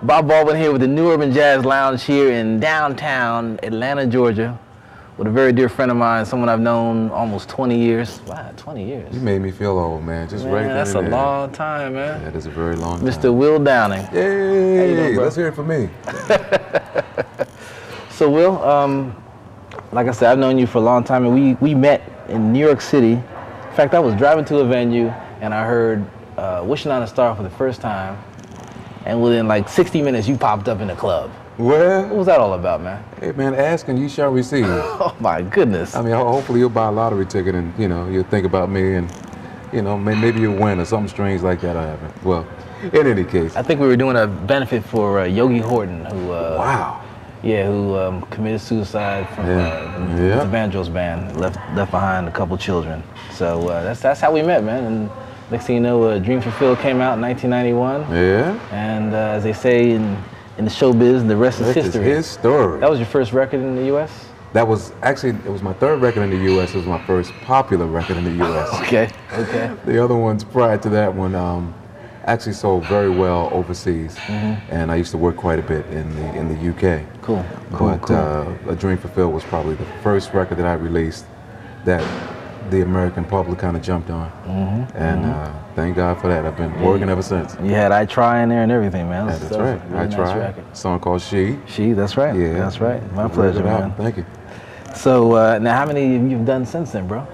Bob Baldwin here with the Newurbanjazz Lounge here in downtown Atlanta, Georgia, with a very dear friend of mine, someone I've known almost 20 years. Wow, 20 years. You made me feel old, man. Just right there. That's a long time, man. That is a very long time. Mr. Will Downing. Yay! How you doing, bro? Let's hear it for me. So, Will, like I said, I've known you for a long time, and we met in New York City. In fact, I was driving to a venue, and I heard Wishing on a Star for the first time. And within like 60 minutes, you popped up in the club. Well, what was that all about, man? Hey, man, ask and you shall receive. Oh, my goodness. I mean, hopefully you'll buy a lottery ticket and, you'll think about me and, maybe you'll win or something strange like that will happen. Well, in any case. I think we were doing a benefit for Yogi Horton, who, wow. Yeah, who committed suicide from the Banjos band, left behind a couple children. So that's how we met, man. And next thing you know, Dream Fulfilled came out in 1991. Yeah. And as they say in the showbiz, the rest is history. His story. That was your first record in the U.S.? That was actually, it was my third record in the U.S. It was my first popular record in the U.S. Okay. The other ones prior to that one actually sold very well overseas, and I used to work quite a bit in the UK. Cool. But A Dream Fulfilled was probably the first record that I released that the American public kind of jumped on, and thank God for that. I've been working ever since. You had I Try in there and everything, man. That's right. I Try. A song called She. She, that's right. Yeah, that's right. My pleasure, man. Thank you. So now, how many have you done since then, bro?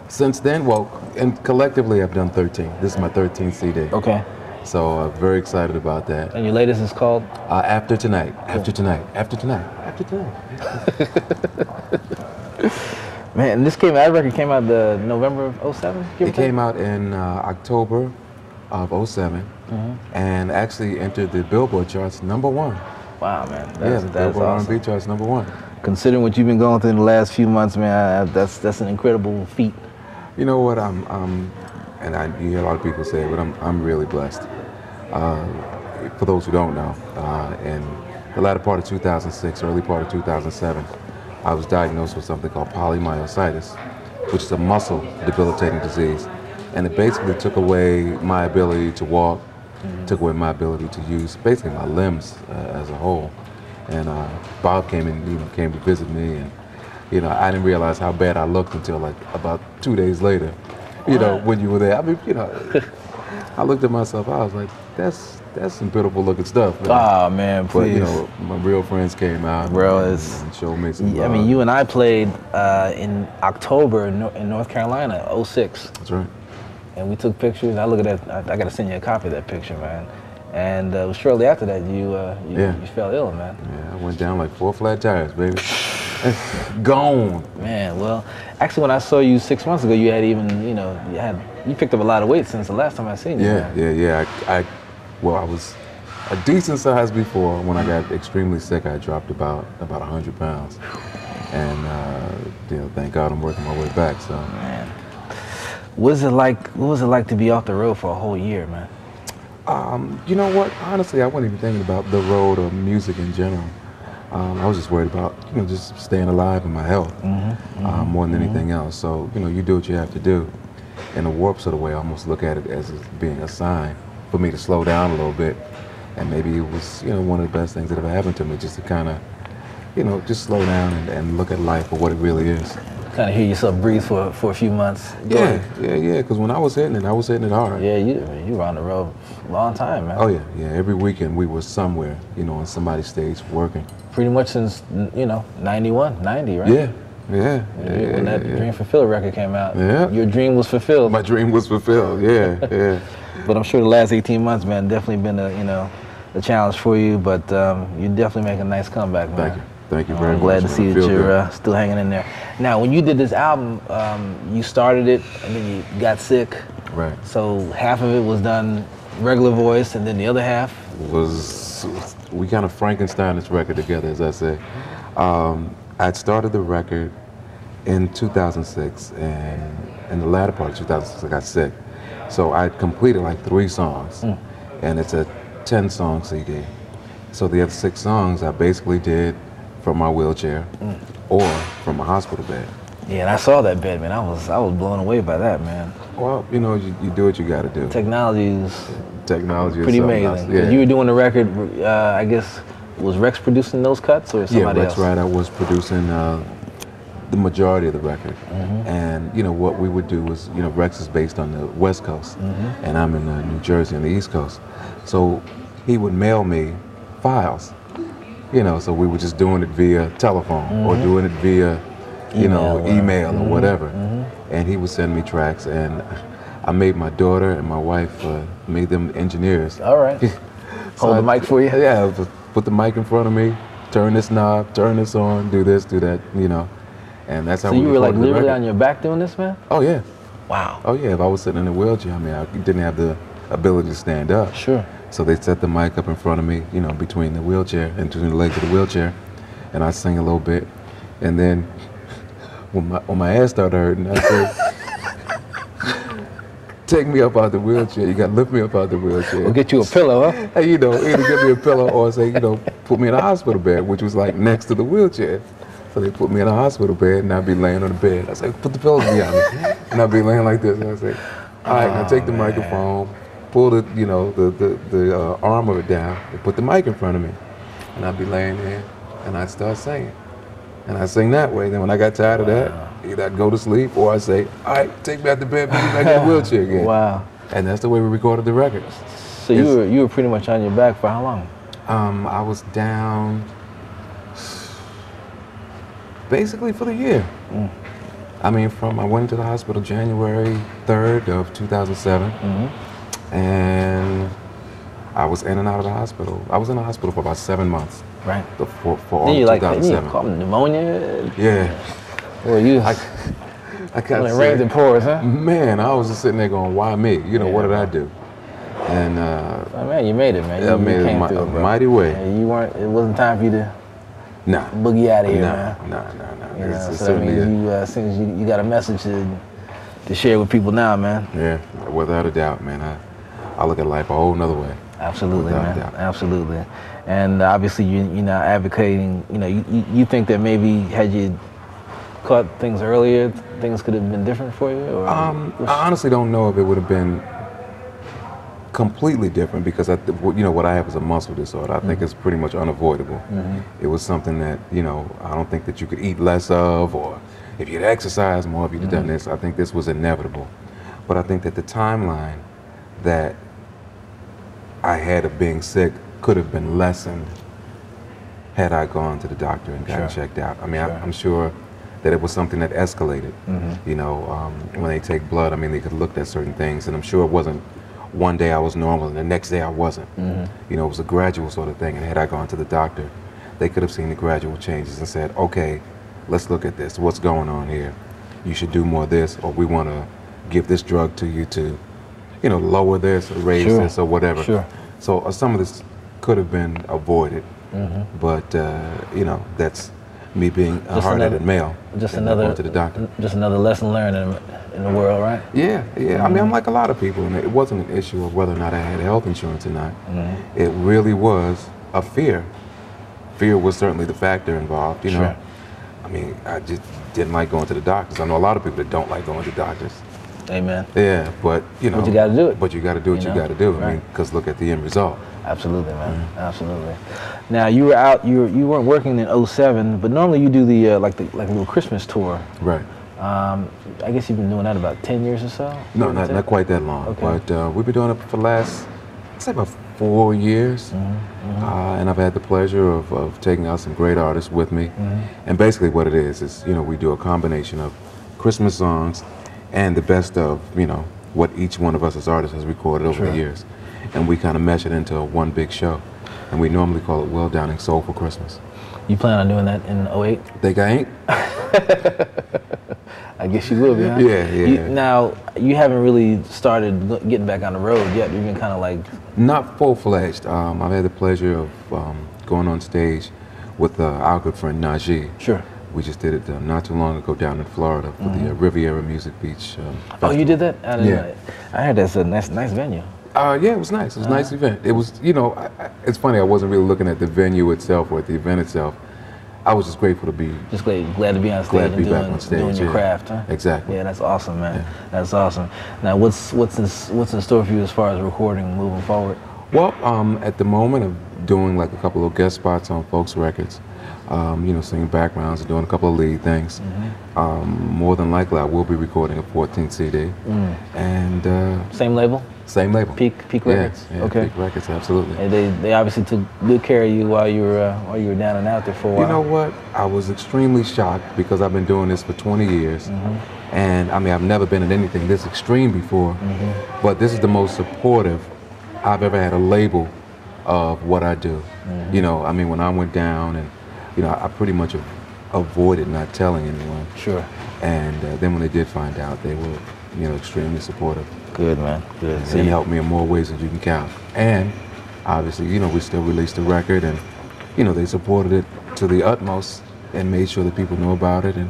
Since then, well, and collectively I've done 13. This is my 13th CD. Okay. So very excited about that. And your latest is called? After Tonight. Cool. After Tonight. After Tonight. After Tonight. Man, that record came out the November of 07? It came out in October of 07 and actually entered the Billboard charts #1. Wow, man. That's Billboard awesome. R&B charts #1. Considering what you've been going through in the last few months, man, that's an incredible feat. You know what? You hear a lot of people say it, but I'm really blessed. For those who don't know, in the latter part of 2006, early part of 2007, I was diagnosed with something called polymyositis, which is a muscle debilitating disease. And it basically took away my ability to walk, took away my ability to use basically my limbs as a whole. And Bob came to visit me, and I didn't realize how bad I looked until like about 2 days later. When you were there. I mean, I looked at myself, I was like, that's some pitiful looking stuff. Oh man, please. But my real friends came out and showed me some love. I mean, you and I played in October in North Carolina, 06. That's right. And we took pictures. I look at that. I got to send you a copy of that picture, man. And shortly after that, you fell ill, man. Yeah, I went down like 4 flat tires, baby. Gone. Man, well, actually, when I saw you 6 months ago, you had even, you picked up a lot of weight since the last time I seen you. Yeah. I was a decent size before. When I got extremely sick, I dropped about 100 pounds. And thank God I'm working my way back. So. Man, what was it like to be off the road for a whole year, man? You know what? Honestly, I wasn't even thinking about the road or music in general. I was just worried about, just staying alive and my health more than anything else. So, you do what you have to do. In a warped sort of way, I almost look at it as being a sign for me to slow down a little bit. And maybe it was, one of the best things that ever happened to me, just to kind of, just slow down and look at life for what it really is. Kind of hear yourself breathe for a few months. Yeah, because when I was hitting it hard. Yeah, you were on the road a long time, man. Oh yeah. Every weekend we were somewhere, on somebody's stage working. Pretty much since, 91, 90, right? Yeah. When that Dream Fulfilled record came out, yeah. Your dream was fulfilled. My dream was fulfilled, yeah. But I'm sure the last 18 months, man, definitely been a challenge for you, but you definitely make a nice comeback, man. Thank you very much. I'm glad to see that you're still hanging in there. Now, when you did this album, you started it and then you got sick. Right. So half of it was done regular voice, and then the other half we kind of Frankenstein this record together, as I say. I'd started the record in 2006, and in the latter part of 2006, I got sick. So I'd completed like 3 songs, and it's a 10-song CD. So the other 6 songs I basically did from my wheelchair or from a hospital bed. Yeah, and I saw that bed, man. I was blown away by that, man. Well, you do what you got to do. Technology is technology is pretty something amazing. else. Yeah. You were doing the record, I guess, was Rex producing those cuts or somebody Rex else? Right. I was producing the majority of the record. And, what we would do was, Rex is based on the West Coast, and I'm in New Jersey on the East Coast. So he would mail me files, so we were just doing it via telephone or doing it via, email or whatever. And he would send me tracks, and I made my daughter and my wife, made them engineers. All right. Hold the mic for you? Yeah, put the mic in front of me, turn this knob, turn this on, do this, do that, And that's how we So you were like recorded the literally record. on your back doing this, man? Oh, yeah. Wow. Oh, yeah. If I was sitting in a wheelchair, I didn't have the ability to stand up. Sure. So they set the mic up in front of me, between the wheelchair and between the legs of the wheelchair, and I sing a little bit. And then when my ass started hurting, I said, take me up out the wheelchair. You got to lift me up out the wheelchair. We'll get you a pillow, huh? Hey, either give me a pillow or say, put me in a hospital bed, which was like next to the wheelchair. So they put me in a hospital bed, and I'd be laying on the bed. I say, put the pillows behind me, and I'd be laying like this. And I say, all right, now take the microphone, pull the arm of it down, and put the mic in front of me, and I'd be laying there, and I'd start singing, and I sing that way. Then when I got tired of that, either I'd go to sleep or I'd say, all right, take me out the bed, put me back in the wheelchair again. Wow. And that's the way we recorded the record. So you were pretty much on your back for how long? I was down basically for the year. I went to the hospital January 3rd of 2007, and I was in and out of the hospital. I was in the hospital for about 7 months. Right. For all of 2007. You caught pneumonia? Yeah. Well, you... I can't it rains and pours, huh? Man, I was just sitting there going, why me? What did I do? And man, you made it, man. I made it a mighty way. Yeah, it wasn't time for you to boogie out of here, man. No. So that means you got a message to share with people now, man. Yeah, without a doubt, man. I look at life a whole nother way. Absolutely, man. Absolutely. And obviously, you're now advocating. You think that maybe had you caught things earlier, things could have been different for you? Or I honestly don't know if it would have been completely different, because what I have is a muscle disorder. I think it's pretty much unavoidable. It was something that I don't think that you could eat less of, or if you'd exercise more, if you'd done this. I think this was inevitable. But I think that the timeline that I had of being sick could have been lessened had I gone to the doctor and gotten checked out. I'm sure that it was something that escalated. When they take blood, they could look at certain things, and I'm sure it wasn't one day I was normal and the next day I wasn't. It was a gradual sort of thing, and had I gone to the doctor, they could have seen the gradual changes and said, okay, let's look at this. What's going on here? You should do more of this, or we want to give this drug to you to, lower this or raise this or whatever. Sure. So some of this could have been avoided, but that's me being a hard-headed male. Just going to the doctor. Just another lesson learned in the world, right? Yeah. I'm like a lot of people, and it wasn't an issue of whether or not I had health insurance or not. It really was a fear. Fear was certainly the factor involved, Sure. I just didn't like going to the doctors. I know a lot of people that don't like going to doctors. Amen. Yeah, but But you got to do it. But you got to do what you got to do. Right. Because look at the end result. Absolutely, man. Absolutely. Now you were out. You weren't working in 2007, but normally you do the like a little Christmas tour. Right. I guess you've been doing that about 10 years or so. No, not quite that long. Okay. But we've been doing it for the last, I'd say, about 4 years. And I've had the pleasure of taking out some great artists with me. And basically what it is we do a combination of Christmas songs and the best of what each one of us as artists has recorded over the years. And we kind of mesh it into one big show. And we normally call it Will Downing Soulful Christmas. You plan on doing that in 08? Think I ain't? I guess you will be, huh? Yeah. Now, you haven't really started getting back on the road yet. You've been kind of like... Not full-fledged. I've had the pleasure of going on stage with our good friend Najee. Sure. We just did it not too long ago down in Florida for the Riviera Music Beach Festival. Oh, you did that? Yeah. I heard that's a nice venue. Yeah, it was nice. It was a nice event. It was, it's funny, I wasn't really looking at the venue itself or at the event itself. I was just grateful to be. Just glad to be on stage Glad to and be back on stage, doing your yeah. craft, huh? Exactly. Yeah, that's awesome, man. Yeah. That's awesome. Now, what's in store for you as far as recording moving forward? Well, at the moment, I'm doing like a couple of guest spots on folks' records. Singing backgrounds and doing a couple of lead things. More than likely, I will be recording a 14th CD. And Same label? same label. Peak Records. Yeah, Okay. Peak Records, absolutely. And they obviously took good care of you while you were down and out there for a while. You know what? I was extremely shocked because I've been doing this for 20 years. And I mean, I've never been in anything this extreme before. But this is the most supportive I've ever had a label of what I do. I mean, when I went down and, I pretty much avoided not telling anyone. Sure. And then when they did find out, they were, extremely supportive. Good, man. Good. And they helped me in more ways than you can count. And obviously, we still released the record and, they supported it to the utmost and made sure that people know about it. And,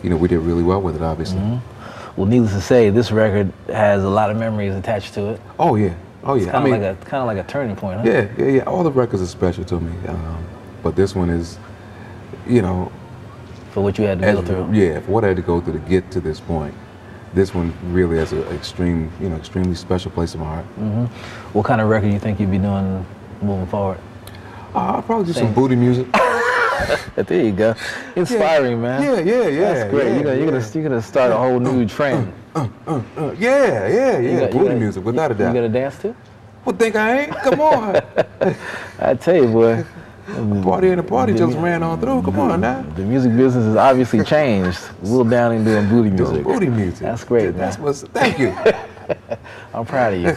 we did really well with it, obviously. Well, needless to say, this record has a lot of memories attached to it. Oh, yeah. Oh, yeah. It's kind of like a turning point, huh? Yeah. All the records are special to me. But this one is, For what you had to go through. Yeah, for what I had to go through to get to this point. This one really has an extremely special place in my heart. What kind of record do you think you'd be doing moving forward? I'll probably do some booty music. There you go. Inspiring, man. Yeah. That's great. Yeah, you're gonna start a whole new trend. Yeah. Booty music, without a doubt. You gonna dance too? Well, think I ain't? Come on. I tell you, boy. Party and the party just ran on through. Come on now. The music business has obviously changed. Will Downing doing booty music. Doing booty music. That's great, man. Thank you. I'm proud of you.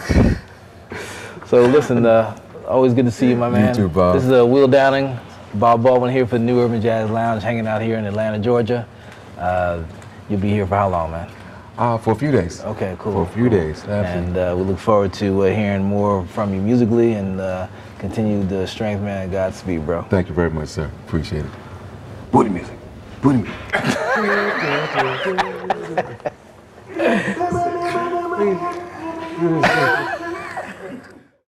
So listen, always good to see you, my man. You too, Bob. This is Will Downing, Bob Baldwin here for the Newurbanjazz Lounge, hanging out here in Atlanta, Georgia. You'll be here for how long, man? For a few days. Okay, cool. For a few days. And we look forward to hearing more from you musically and continue the strength, man. Godspeed, bro. Thank you very much, sir. Appreciate it. Booty music. Booty music.